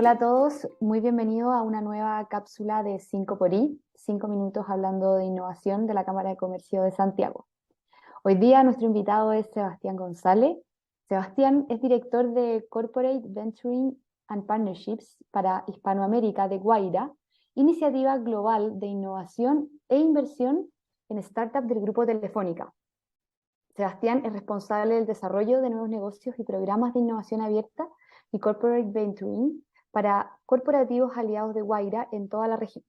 Hola a todos, muy bienvenidos a una nueva cápsula de 5 por I, 5 minutos hablando de innovación de la Cámara de Comercio de Santiago. Hoy día nuestro invitado es Sebastián González. Sebastián es director de Corporate Venturing and Partnerships para Hispanoamérica de Guaira, iniciativa global de innovación e inversión en startups del Grupo Telefónica. Sebastián es responsable del desarrollo de nuevos negocios y programas de innovación abierta y corporate venturing para corporativos aliados de Guaira en toda la región.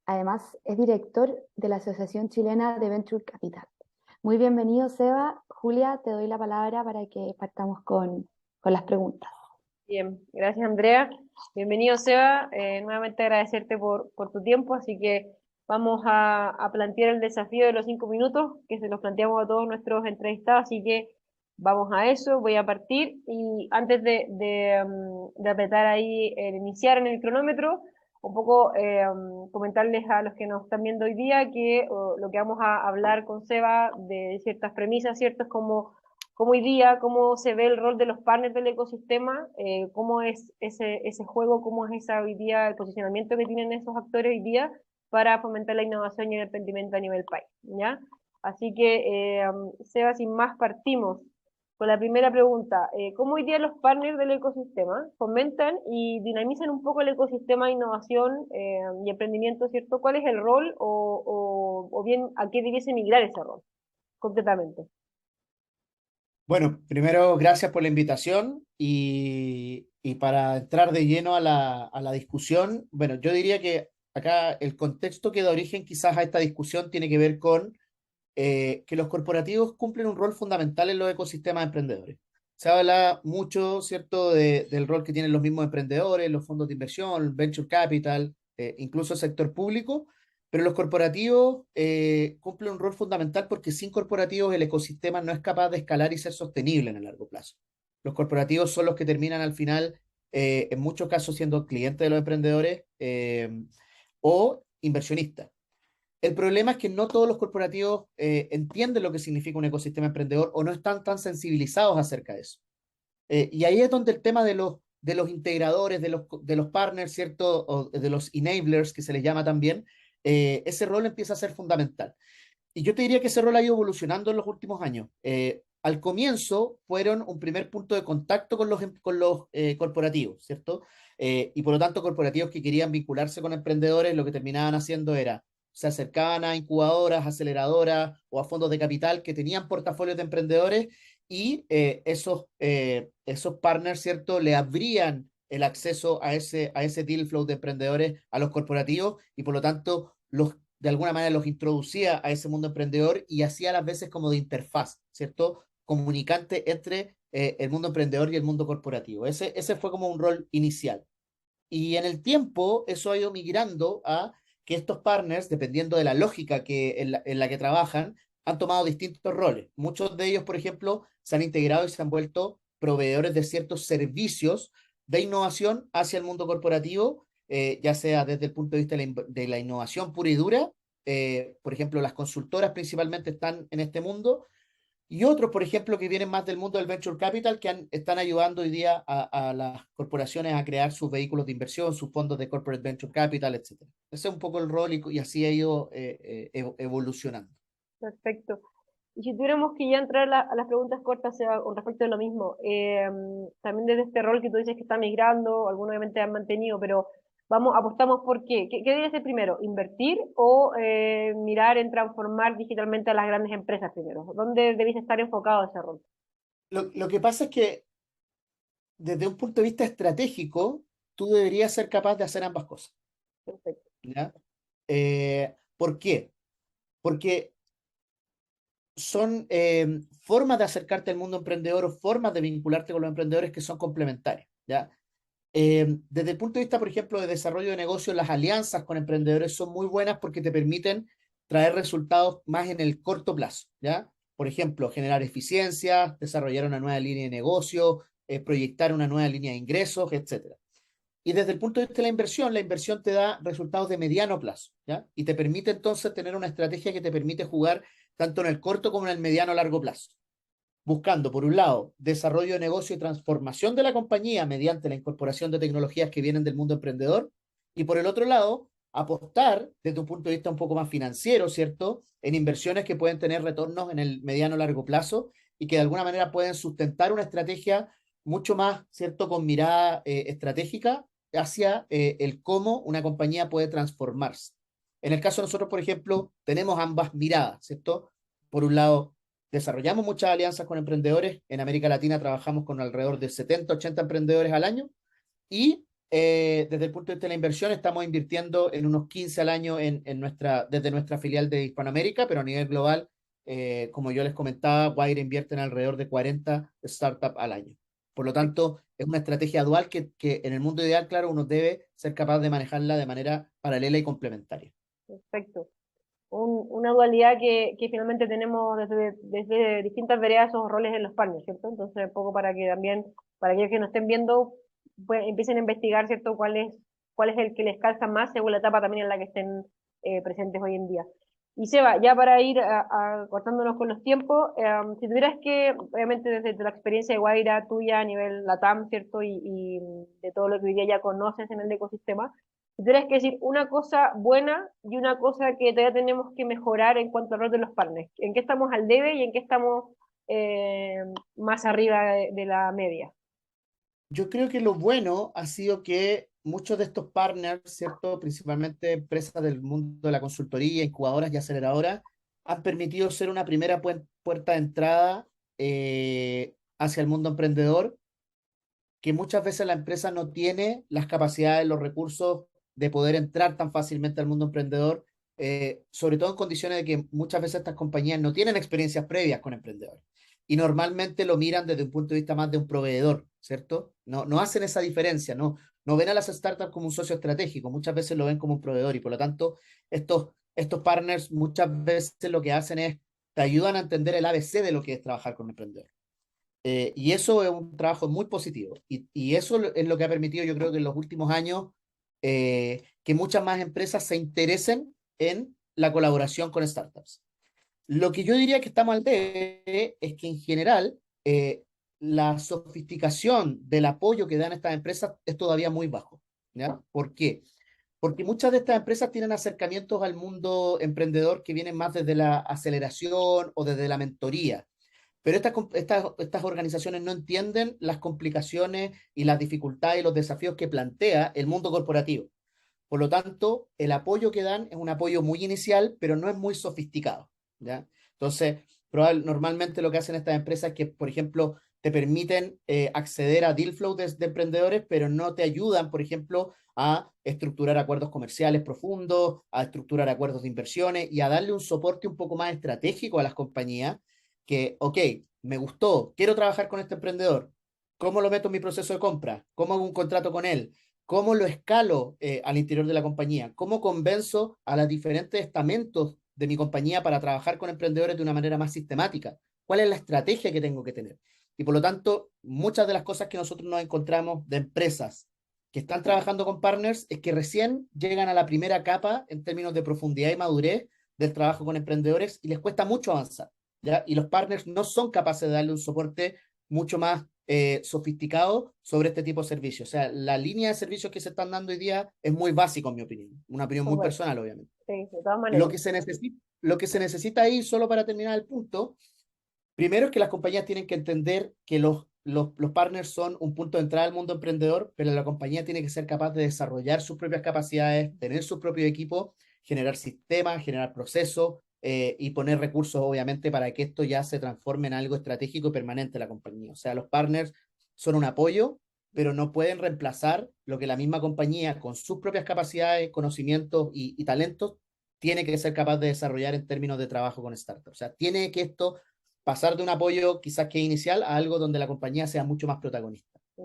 Además, es director de la Asociación Chilena de Venture Capital. Muy bienvenido, Seba. Julia, te doy la palabra para que partamos con las preguntas. Bien, gracias Andrea. Bienvenido Seba. Nuevamente agradecerte por tu tiempo, así que vamos a plantear el desafío de los 5 minutos que se los planteamos a todos nuestros entrevistados, así que vamos a eso, voy a partir y antes de apretar ahí el iniciar en el cronómetro, un poco comentarles a los que nos están viendo hoy día que lo que vamos a hablar con Seba de ciertas premisas, ¿cierto? Es como hoy día, cómo se ve el rol de los partners del ecosistema, cómo es ese juego, cómo es esa hoy día, el posicionamiento que tienen esos actores hoy día para fomentar la innovación y el emprendimiento a nivel país, ¿ya? Así que, Seba, sin más, partimos con la primera pregunta. ¿Cómo hoy día los partners del ecosistema fomentan y dinamizan un poco el ecosistema de innovación y emprendimiento, ¿cierto? ¿Cuál es el rol o bien a qué debiese migrar ese rol, concretamente? Bueno, primero, gracias por la invitación y para entrar de lleno a la discusión, bueno, yo diría que acá el contexto que da origen quizás a esta discusión tiene que ver con que los corporativos cumplen un rol fundamental en los ecosistemas emprendedores. Se habla mucho, ¿cierto?, del rol que tienen los mismos emprendedores, los fondos de inversión, venture capital, incluso el sector público, pero los corporativos cumplen un rol fundamental porque sin corporativos el ecosistema no es capaz de escalar y ser sostenible en el largo plazo. Los corporativos son los que terminan al final, en muchos casos, siendo clientes de los emprendedores o inversionistas. El problema es que no todos los corporativos entienden lo que significa un ecosistema emprendedor o no están tan sensibilizados acerca de eso. Y ahí es donde el tema de los integradores, de los partners, ¿cierto? O de los enablers, que se les llama también, ese rol empieza a ser fundamental. Y yo te diría que ese rol ha ido evolucionando en los últimos años. Al comienzo fueron un primer punto de contacto con los corporativos, ¿cierto? Y por lo tanto, corporativos que querían vincularse con emprendedores, lo que terminaban haciendo era, se acercaban a incubadoras, aceleradoras o a fondos de capital que tenían portafolios de emprendedores y esos partners, ¿cierto? Le abrían el acceso a ese deal flow de emprendedores a los corporativos y por lo tanto de alguna manera los introducía a ese mundo emprendedor y hacía las veces como de interfaz, ¿cierto? Comunicante entre el mundo emprendedor y el mundo corporativo. Ese fue como un rol inicial. Y en el tiempo eso ha ido migrando a que estos partners, dependiendo de la lógica en la que trabajan, han tomado distintos roles. Muchos de ellos, por ejemplo, se han integrado y se han vuelto proveedores de ciertos servicios de innovación hacia el mundo corporativo, ya sea desde el punto de vista de la innovación pura y dura. Por ejemplo, las consultoras principalmente están en este mundo y otros, por ejemplo, que vienen más del mundo del venture capital, que están ayudando hoy día a las corporaciones a crear sus vehículos de inversión, sus fondos de corporate venture capital, etcétera. Ese es un poco el rol y así ha ido evolucionando. Perfecto. Y si tuviéramos que ya entrar a las preguntas cortas con respecto a lo mismo, también desde este rol que tú dices que está migrando, algunos obviamente han mantenido, pero apostamos por qué. ¿Qué debe ser primero? ¿Invertir o mirar en transformar digitalmente a las grandes empresas primero? ¿Dónde debéis estar enfocado ese rol? Lo que pasa es que desde un punto de vista estratégico, tú deberías ser capaz de hacer ambas cosas. Perfecto. ¿Ya? ¿Por qué? Porque son formas de acercarte al mundo emprendedor o formas de vincularte con los emprendedores que son complementarias, ¿ya? Desde el punto de vista, por ejemplo, de desarrollo de negocios, las alianzas con emprendedores son muy buenas porque te permiten traer resultados más en el corto plazo, ¿ya? Por ejemplo, generar eficiencia, desarrollar una nueva línea de negocio, proyectar una nueva línea de ingresos, etcétera. Y desde el punto de vista de la inversión te da resultados de mediano plazo, ¿ya? Y te permite entonces tener una estrategia que te permite jugar tanto en el corto como en el mediano largo plazo. buscando, por un lado, desarrollo de negocio y transformación de la compañía mediante la incorporación de tecnologías que vienen del mundo emprendedor, y por el otro lado, apostar desde un punto de vista un poco más financiero, ¿cierto?, en inversiones que pueden tener retornos en el mediano o largo plazo y que de alguna manera pueden sustentar una estrategia mucho más, ¿cierto?, con mirada estratégica hacia el cómo una compañía puede transformarse. En el caso de nosotros, por ejemplo, tenemos ambas miradas, ¿cierto? Por un lado, desarrollamos muchas alianzas con emprendedores. En América Latina trabajamos con alrededor de 70, 80 emprendedores al año y desde el punto de vista de la inversión estamos invirtiendo en unos 15 al año desde nuestra filial de Hispanoamérica, pero a nivel global, como yo les comentaba, Wire invierte en alrededor de 40 startups al año. Por lo tanto, es una estrategia dual que en el mundo ideal, claro, uno debe ser capaz de manejarla de manera paralela y complementaria. Perfecto. Una dualidad que finalmente tenemos desde distintas veredas esos roles en los partners, ¿cierto? Entonces, un poco para que también, para aquellos que nos estén viendo, pues, empiecen a investigar, ¿cierto? Cuál es el que les calza más según la etapa también en la que estén presentes hoy en día. Y Seba, ya para ir cortándonos con los tiempos, si tuvieras que, obviamente desde la experiencia de Guaira tuya a nivel LATAM, ¿cierto? Y de todo lo que hoy día ya conoces en el ecosistema, si tuvieras que decir una cosa buena y una cosa que todavía tenemos que mejorar en cuanto al rol de los partners, ¿en qué estamos al debe y en qué estamos más arriba de la media? Yo creo que lo bueno ha sido que muchos de estos partners, ¿cierto? Principalmente empresas del mundo de la consultoría, incubadoras y aceleradoras, han permitido ser una primera puerta de entrada hacia el mundo emprendedor, que muchas veces la empresa no tiene las capacidades, los recursos de poder entrar tan fácilmente al mundo emprendedor, sobre todo en condiciones de que muchas veces estas compañías no tienen experiencias previas con emprendedores. Y normalmente lo miran desde un punto de vista más de un proveedor, ¿cierto? No hacen esa diferencia, no ven a las startups como un socio estratégico, muchas veces lo ven como un proveedor y por lo tanto estos partners muchas veces lo que hacen es te ayudan a entender el ABC de lo que es trabajar con un emprendedor. Y eso es un trabajo muy positivo. Y eso es lo que ha permitido, yo creo que en los últimos años, que muchas más empresas se interesen en la colaboración con startups. Lo que yo diría que estamos al debe es que en general la sofisticación del apoyo que dan estas empresas es todavía muy bajo. ¿Ya? ¿Por qué? Porque muchas de estas empresas tienen acercamientos al mundo emprendedor que vienen más desde la aceleración o desde la mentoría. Pero estas organizaciones no entienden las complicaciones y las dificultades y los desafíos que plantea el mundo corporativo. Por lo tanto, el apoyo que dan es un apoyo muy inicial, pero no es muy sofisticado, ¿ya? Entonces, normalmente lo que hacen estas empresas es que, por ejemplo, te permiten acceder a deal flow de emprendedores, pero no te ayudan, por ejemplo, a estructurar acuerdos comerciales profundos, a estructurar acuerdos de inversiones y a darle un soporte un poco más estratégico a las compañías que, ok, me gustó, quiero trabajar con este emprendedor. ¿Cómo lo meto en mi proceso de compra? ¿Cómo hago un contrato con él? ¿Cómo lo escalo al interior de la compañía? ¿Cómo convenzo a los diferentes estamentos de mi compañía para trabajar con emprendedores de una manera más sistemática? ¿Cuál es la estrategia que tengo que tener? Y por lo tanto, muchas de las cosas que nosotros nos encontramos de empresas que están trabajando con partners es que recién llegan a la primera capa en términos de profundidad y madurez del trabajo con emprendedores y les cuesta mucho avanzar, ¿ya? Y los partners no son capaces de darle un soporte mucho más sofisticado sobre este tipo de servicios. O sea, la línea de servicios que se están dando hoy día es muy básico, en mi opinión. Una opinión muy Correcto. personal, obviamente. Sí, de todas Lo maneras. que lo que se necesita ahí, solo para terminar el punto, primero es que las compañías tienen que entender que los partners son un punto de entrada al mundo emprendedor, pero la compañía tiene que ser capaz de desarrollar sus propias capacidades, tener su propio equipo, generar sistemas, generar procesos y poner recursos, obviamente, para que esto ya se transforme en algo estratégico y permanente en la compañía. O sea, los partners son un apoyo, pero no pueden reemplazar lo que la misma compañía, con sus propias capacidades, conocimientos y talentos, tiene que ser capaz de desarrollar en términos de trabajo con startups. O sea, tiene que esto pasar de un apoyo quizás que inicial a algo donde la compañía sea mucho más protagonista. Sí,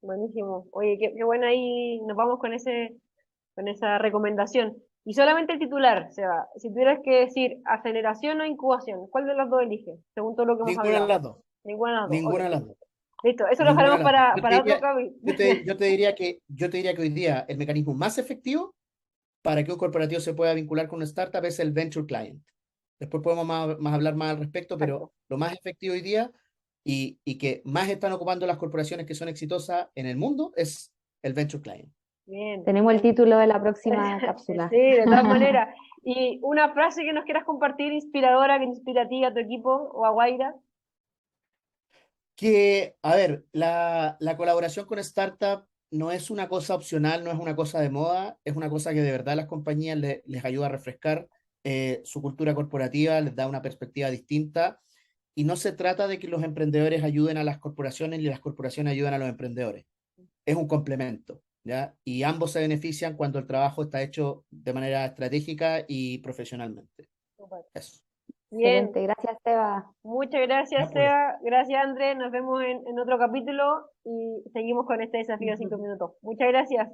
buenísimo. Oye, qué bueno ahí, nos vamos con esa recomendación. Y solamente el titular, Seba, si tuvieras que decir aceleración o incubación, ¿cuál de las dos eliges? Según todo lo que hemos Ninguna de hablado. las dos. Ninguna de las dos. Ok. Ninguna de las dos. Listo, eso lo Ninguna dejaremos de las dos. para otro capítulo. Yo te diría que hoy día el mecanismo más efectivo para que un corporativo se pueda vincular con una startup es el venture client. Después podemos hablar más al respecto, pero Exacto. lo más efectivo hoy día y que más están ocupando las corporaciones que son exitosas en el mundo es el Venture Client. Bien. Tenemos el título de la próxima cápsula. Sí, de todas maneras. Y una frase que nos quieras compartir, inspiradora, que inspira a ti, a tu equipo o a Guaira. Que, a ver, la colaboración con startup no es una cosa opcional, no es una cosa de moda, es una cosa que de verdad las compañías les ayuda a refrescar su cultura corporativa, les da una perspectiva distinta. Y no se trata de que los emprendedores ayuden a las corporaciones ni las corporaciones ayuden a los emprendedores. Es un complemento, ¿ya? Y ambos se benefician cuando el trabajo está hecho de manera estratégica y profesionalmente. Eso. Bien, Excelente, gracias, Seba. muchas gracias, Ya, pues. Seba. Gracias, Andrés. Nos vemos en otro capítulo y seguimos con este desafío de 5 minutos. Muchas gracias.